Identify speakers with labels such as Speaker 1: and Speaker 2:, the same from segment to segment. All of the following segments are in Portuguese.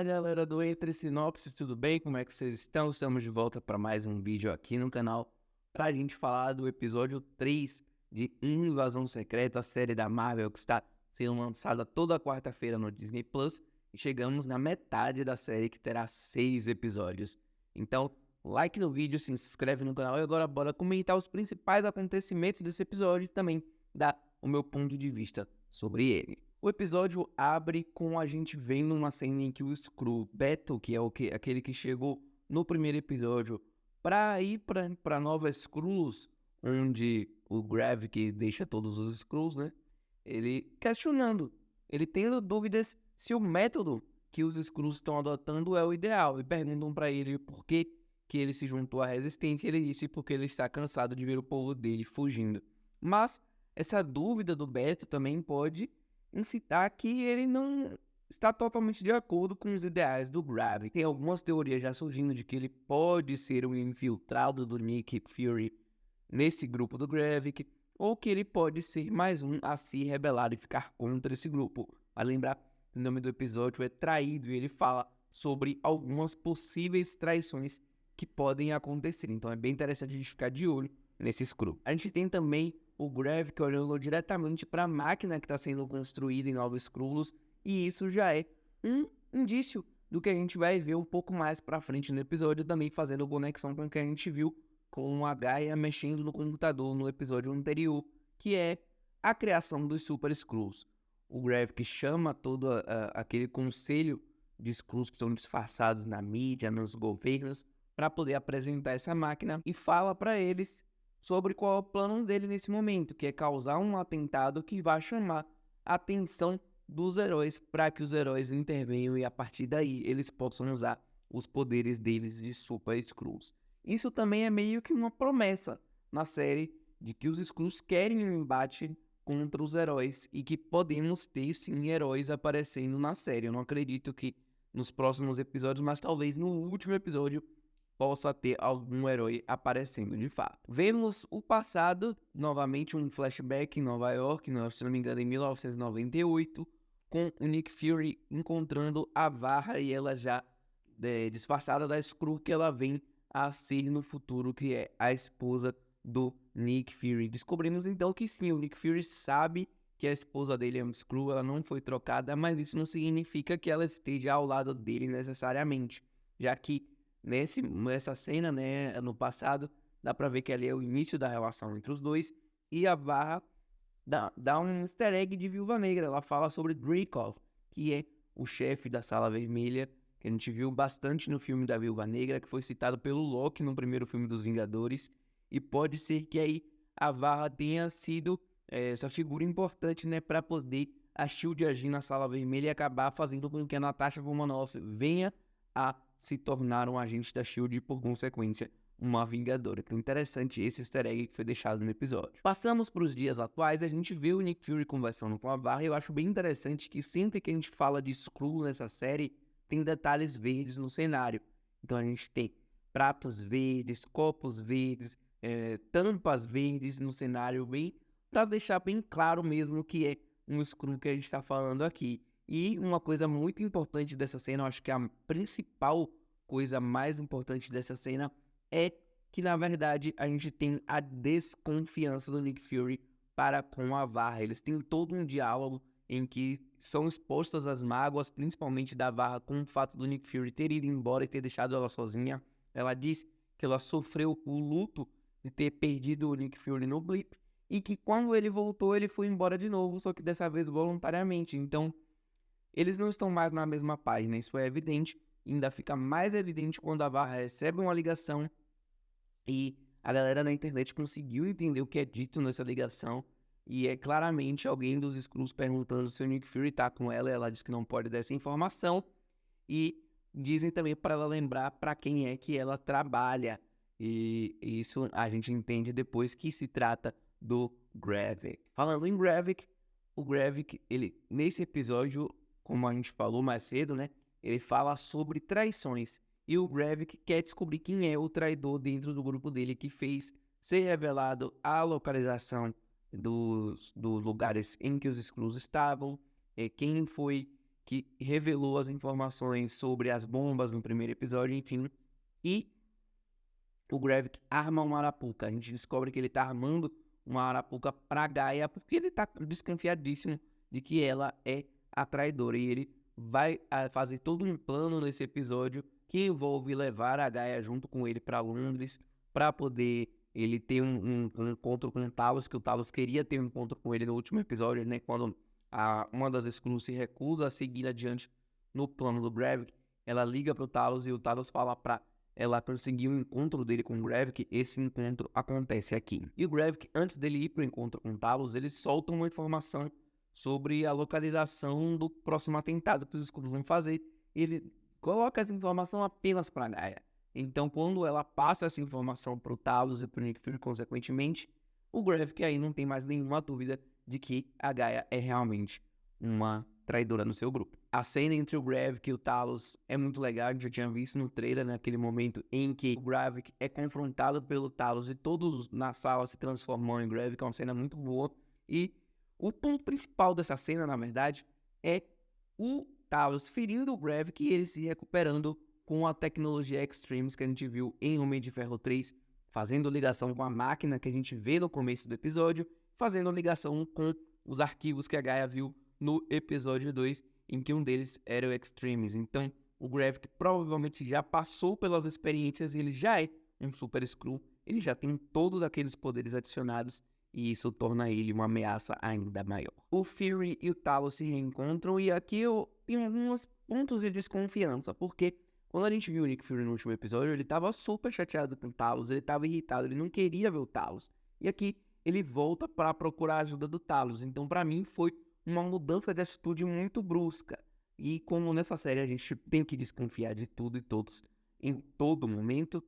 Speaker 1: Fala galera do Entre Sinopses, tudo bem? Como é que vocês estão? Estamos de volta para mais um vídeo aqui no canal para a gente falar do episódio 3 de Invasão Secreta, a série da Marvel que está sendo lançada toda quarta-feira no Disney Plus, e chegamos na metade da série que terá 6 episódios. Então, like no vídeo, se inscreve no canal e agora bora comentar os principais acontecimentos desse episódio e também dar o meu ponto de vista sobre ele. O episódio abre com a gente vendo uma cena em que o Skrull, Beto, que é aquele que chegou no primeiro episódio, para ir para Nova Skrulls, onde o Gravik deixa todos os Skrulls, né? Ele questionando, ele tendo dúvidas se o método que os Skrulls estão adotando é o ideal, e perguntam para ele por que ele se juntou à Resistência, e ele disse porque ele está cansado de ver o povo dele fugindo. Mas essa dúvida do Beto também pode incitar que ele não está totalmente de acordo com os ideais do Gravik. Tem algumas teorias já surgindo de que ele pode ser um infiltrado do Nick Fury nesse grupo do Gravik, ou que ele pode ser mais um a se rebelar e ficar contra esse grupo. A lembrar, o nome do episódio é Traído, e ele fala sobre algumas possíveis traições que podem acontecer. Então é bem interessante a gente ficar de olho nesse Skrull. A gente tem também o Gravik olhando diretamente para a máquina que está sendo construída em Nova Skrulls, e isso já é um indício do que a gente vai ver um pouco mais para frente no episódio, também fazendo conexão com o que a gente viu com a Gaia mexendo no computador no episódio anterior, que é a criação dos Super Skrulls. O Gravik chama todo aquele conselho de Skrulls que estão disfarçados na mídia, nos governos, para poder apresentar essa máquina, e fala para eles sobre qual é o plano dele nesse momento, que é causar um atentado que vai chamar a atenção dos heróis para que os heróis intervenham e a partir daí eles possam usar os poderes deles de Super Skrulls. Isso também é meio que uma promessa na série de que os Skrulls querem um embate contra os heróis e que podemos ter sim heróis aparecendo na série. Eu não acredito que nos próximos episódios, mas talvez no último episódio possa ter algum herói aparecendo de fato. Vemos o passado, novamente um flashback em Nova York, se não me engano em 1998, com o Nick Fury encontrando a Varra e ela já disfarçada da Skrull que ela vem a ser no futuro, que é a esposa do Nick Fury. Descobrimos então que sim, o Nick Fury sabe que a esposa dele é uma Skrull, ela não foi trocada, mas isso não significa que ela esteja ao lado dele necessariamente, já que nessa cena, né, no passado, dá pra ver que ali é o início da relação entre os dois, e a Varra dá um easter egg de Viúva Negra. Ela fala sobre Dreykov, que é o chefe da Sala Vermelha, que a gente viu bastante no filme da Viúva Negra, que foi citado pelo Loki no primeiro filme dos Vingadores, e pode ser que aí a Varra tenha sido essa figura importante, né, para poder a SHIELD agir na Sala Vermelha e acabar fazendo com que a Natasha Romanoff venha a se tornar um agente da SHIELD e, por consequência, uma Vingadora. Então, interessante esse easter egg que foi deixado no episódio. Passamos para os dias atuais, a gente vê o Nick Fury conversando com a Varra, e eu acho bem interessante que sempre que a gente fala de Skrull nessa série, tem detalhes verdes no cenário. Então, a gente tem pratos verdes, copos verdes, tampas verdes no cenário, bem para deixar bem claro mesmo que é um Skrull que a gente está falando aqui. E uma coisa muito importante dessa cena, eu acho que a principal coisa mais importante dessa cena é que, na verdade, a gente tem a desconfiança do Nick Fury para com a Varra. Eles têm todo um diálogo em que são expostas as mágoas, principalmente da Varra, com o fato do Nick Fury ter ido embora e ter deixado ela sozinha. Ela diz que ela sofreu o luto de ter perdido o Nick Fury no blip, e que quando ele voltou, ele foi embora de novo, só que dessa vez voluntariamente. Então, eles não estão mais na mesma página, isso é evidente. Ainda fica mais evidente quando a Varra recebe uma ligação e a galera na internet conseguiu entender o que é dito nessa ligação, e é claramente alguém dos Skrulls perguntando se o Nick Fury tá com ela. Ela diz que não pode dar essa informação, e dizem também para ela lembrar para quem é que ela trabalha, e isso a gente entende depois que se trata do Gravik. Falando em Gravik, o Gravik, ele, nesse episódio, como a gente falou mais cedo, né, ele fala sobre traições, e o Gravik quer descobrir quem é o traidor dentro do grupo dele que fez ser revelado a localização dos lugares em que os Skrulls estavam, quem foi que revelou as informações sobre as bombas no primeiro episódio, enfim. E o Gravik arma uma arapuca. A gente descobre que ele tá armando uma arapuca pra Gaia porque ele tá desconfiadíssimo de que ela é a traidora. E ele vai fazer todo um plano nesse episódio que envolve levar a Gaia junto com ele pra Londres pra poder ele ter um encontro com o Talos, que o Talos queria ter um encontro com ele no último episódio, né? Quando uma das Skrulls se recusa a seguir adiante no plano do Gravik, ela liga pro Talos e o Talos fala pra ela conseguir um encontro dele com o Gravik. Esse encontro acontece aqui. E o Gravik, antes dele ir pro encontro com o Talos, ele solta uma informação sobre a localização do próximo atentado que os Skrulls vão fazer. Ele coloca essa informação apenas pra Gaia. Então, quando ela passa essa informação pro Talos e pro Nick Fury, consequentemente, o Gravik aí não tem mais nenhuma dúvida de que a Gaia é realmente uma traidora no seu grupo. A cena entre o Gravik e o Talos é muito legal, a gente já tinha visto no trailer, naquele momento em que o Gravik é confrontado pelo Talos e todos na sala se transformam em Gravik. É uma cena muito boa. E o ponto principal dessa cena, na verdade, é o Talos ferindo o Gravik e ele se recuperando com a tecnologia Extremes que a gente viu em Homem de Ferro 3, fazendo ligação com a máquina que a gente vê no começo do episódio, fazendo ligação com os arquivos que a Gaia viu no episódio 2, em que um deles era o Extremes. Então, o Gravik provavelmente já passou pelas experiências e ele já é um Super Skrull, ele já tem todos aqueles poderes adicionados e isso torna ele uma ameaça ainda maior. O Fury e o Talos se reencontram e aqui eu tenho alguns pontos de desconfiança, porque quando a gente viu o Nick Fury no último episódio, ele tava super chateado com o Talos, ele tava irritado, ele não queria ver o Talos. E aqui ele volta para procurar a ajuda do Talos. Então, para mim, foi uma mudança de atitude muito brusca. E como nessa série a gente tem que desconfiar de tudo e todos em todo momento,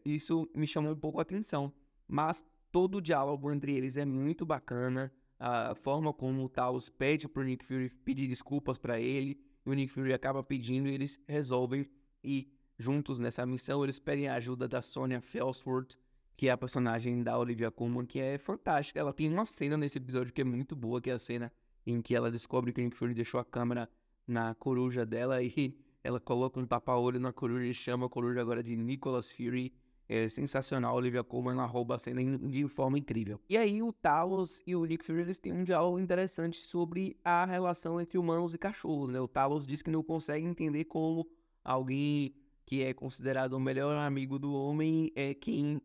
Speaker 1: isso me chamou um pouco a atenção. Mas todo o diálogo entre eles é muito bacana. A forma como o Talos pede pro Nick Fury pedir desculpas para ele, e o Nick Fury acaba pedindo e eles resolvem ir juntos nessa missão. Eles pedem a ajuda da Sonya Felsworth, que é a personagem da Olivia Colman, que é fantástica. Ela tem uma cena nesse episódio que é muito boa, que é a cena em que ela descobre que o Nick Fury deixou a câmera na coruja dela e ela coloca um tapa-olho na coruja e chama a coruja agora de Nicholas Fury. É sensacional, a Olivia Colman, ela rouba a cena de forma incrível. E aí o Talos e o Nick Fury, eles têm um diálogo interessante sobre a relação entre humanos e cachorros, né? O Talos diz que não consegue entender como alguém que é considerado o melhor amigo do homem é quem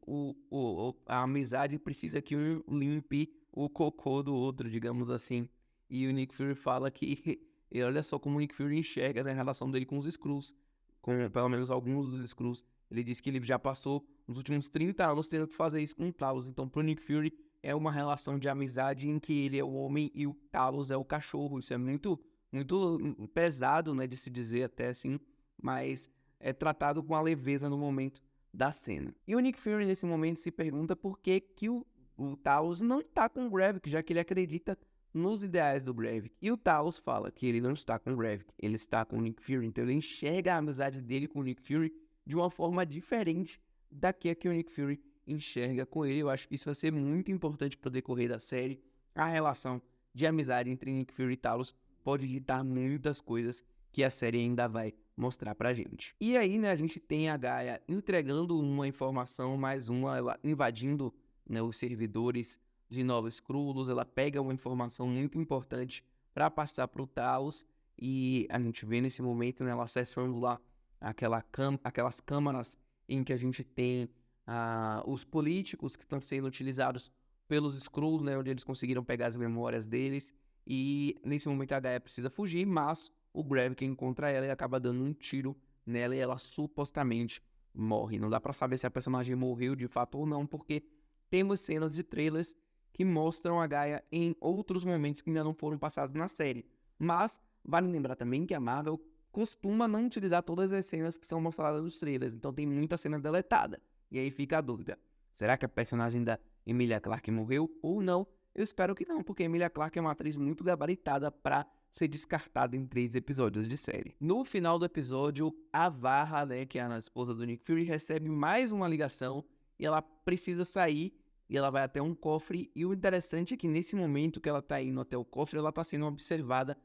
Speaker 1: a amizade precisa que um limpe o cocô do outro, digamos assim. E o Nick Fury fala que, e olha só como o Nick Fury enxerga, né, a relação dele com os Skrulls, com pelo menos alguns dos Skrulls. Ele diz que ele já passou os últimos 30 anos tendo que fazer isso com o Talos. Então, pro Nick Fury, é uma relação de amizade em que ele é o homem e o Talos é o cachorro. Isso é muito, muito pesado, né, de se dizer até assim, mas é tratado com a leveza no momento da cena. E o Nick Fury, nesse momento, se pergunta por que que o Talos não está com o Gravik, já que ele acredita nos ideais do Gravik. E o Talos fala que ele não está com o Gravik, ele está com o Nick Fury. Então ele enxerga a amizade dele com o Nick Fury de uma forma diferente da que o Nick Fury enxerga com ele. Eu acho que isso vai ser muito importante para o decorrer da série. A relação de amizade entre Nick Fury e Talos pode ditar muitas coisas que a série ainda vai mostrar pra gente. E aí, né, a gente tem a Gaia entregando uma informação, mais uma, ela invadindo, né, os servidores de Nova Skrullos. Ela pega uma informação muito importante para passar pro Talos e a gente vê nesse momento, né, ela acessando lá aquelas câmaras em que a gente tem os políticos que estão sendo utilizados pelos Skrulls, né, onde eles conseguiram pegar as memórias deles. E nesse momento a Gaia precisa fugir, mas o Gravik encontra ela e acaba dando um tiro nela e ela supostamente morre. Não dá pra saber se a personagem morreu de fato ou não, porque temos cenas de trailers que mostram a Gaia em outros momentos que ainda não foram passados na série. Mas vale lembrar também que a Marvel costuma não utilizar todas as cenas que são mostradas nos trailers, então tem muita cena deletada. E aí fica a dúvida, será que a personagem da Emilia Clarke morreu ou não? Eu espero que não, porque Emilia Clarke é uma atriz muito gabaritada para ser descartada em 3 episódios de série. No final do episódio, a Varra, né, que é a esposa do Nick Fury, recebe mais uma ligação e ela precisa sair e ela vai até um cofre. E o interessante é que nesse momento que ela tá indo até o cofre, ela tá sendo observada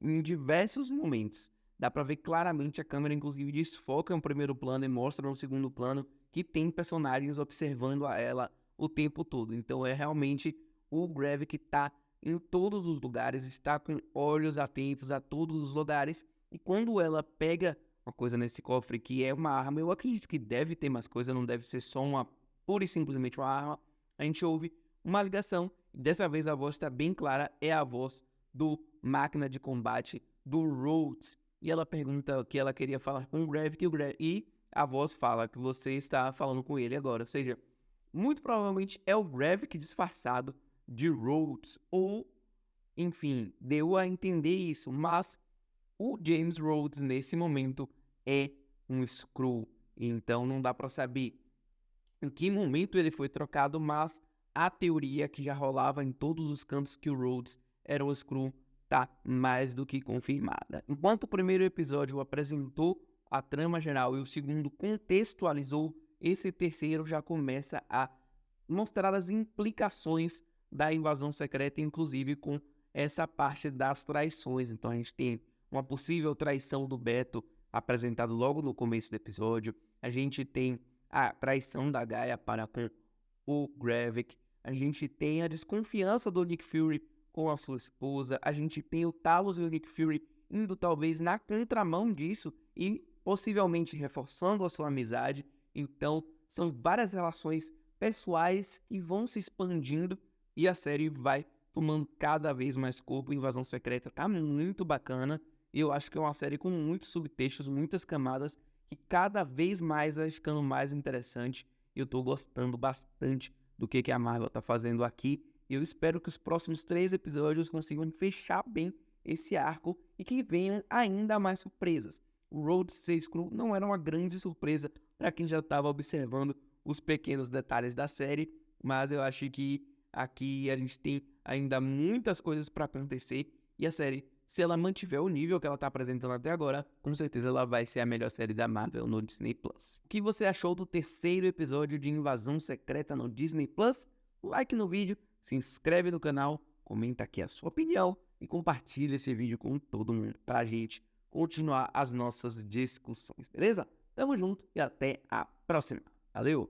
Speaker 1: em diversos momentos. Dá pra ver claramente a câmera, inclusive, desfoca um primeiro plano e mostra no segundo plano que tem personagens observando a ela o tempo todo. Então é realmente o Gravik que tá em todos os lugares, está com olhos atentos a todos os lugares. E quando ela pega uma coisa nesse cofre que é uma arma, eu acredito que deve ter mais coisa, não deve ser só uma, pura e simplesmente uma arma. A gente ouve uma ligação, e dessa vez a voz está bem clara, é a voz do máquina de combate do Rhodes. E ela pergunta que ela queria falar com o Gravik, e a voz fala que você está falando com ele agora. Ou seja, muito provavelmente é o Gravik disfarçado de Rhodes, ou, enfim, deu a entender isso, mas o James Rhodes, nesse momento, é um Skrull, então não dá pra saber em que momento ele foi trocado, mas a teoria que já rolava em todos os cantos que o Rhodes era um Skrull está mais do que confirmada. Enquanto o primeiro episódio apresentou a trama geral e o segundo contextualizou, esse terceiro já começa a mostrar as implicações da invasão secreta, inclusive com essa parte das traições. Então a gente tem uma possível traição do Beto apresentado logo no começo do episódio. A gente tem a traição da Gaia para com o Gravik. A gente tem a desconfiança do Nick Fury com a sua esposa. A gente tem o Talos e o Nick Fury indo talvez na contramão disso e possivelmente reforçando a sua amizade. Então são várias relações pessoais que vão se expandindo e a série vai tomando cada vez mais corpo. Invasão Secreta tá muito bacana e eu acho que é uma série com muitos subtextos, muitas camadas, que cada vez mais vai ficando mais interessante. E eu tô gostando bastante do que a Marvel tá fazendo aqui. E eu espero que os próximos 3 episódios consigam fechar bem esse arco e que venham ainda mais surpresas. O Rhodes ser Skrull não era uma grande surpresa para quem já estava observando os pequenos detalhes da série, mas eu acho que aqui a gente tem ainda muitas coisas para acontecer e a série, se ela mantiver o nível que ela está apresentando até agora, com certeza ela vai ser a melhor série da Marvel no Disney+. O que você achou do terceiro episódio de Invasão Secreta no Disney+? Like no vídeo, se inscreve no canal, comenta aqui a sua opinião e compartilha esse vídeo com todo mundo pra gente continuar as nossas discussões, beleza? Tamo junto e até a próxima. Valeu!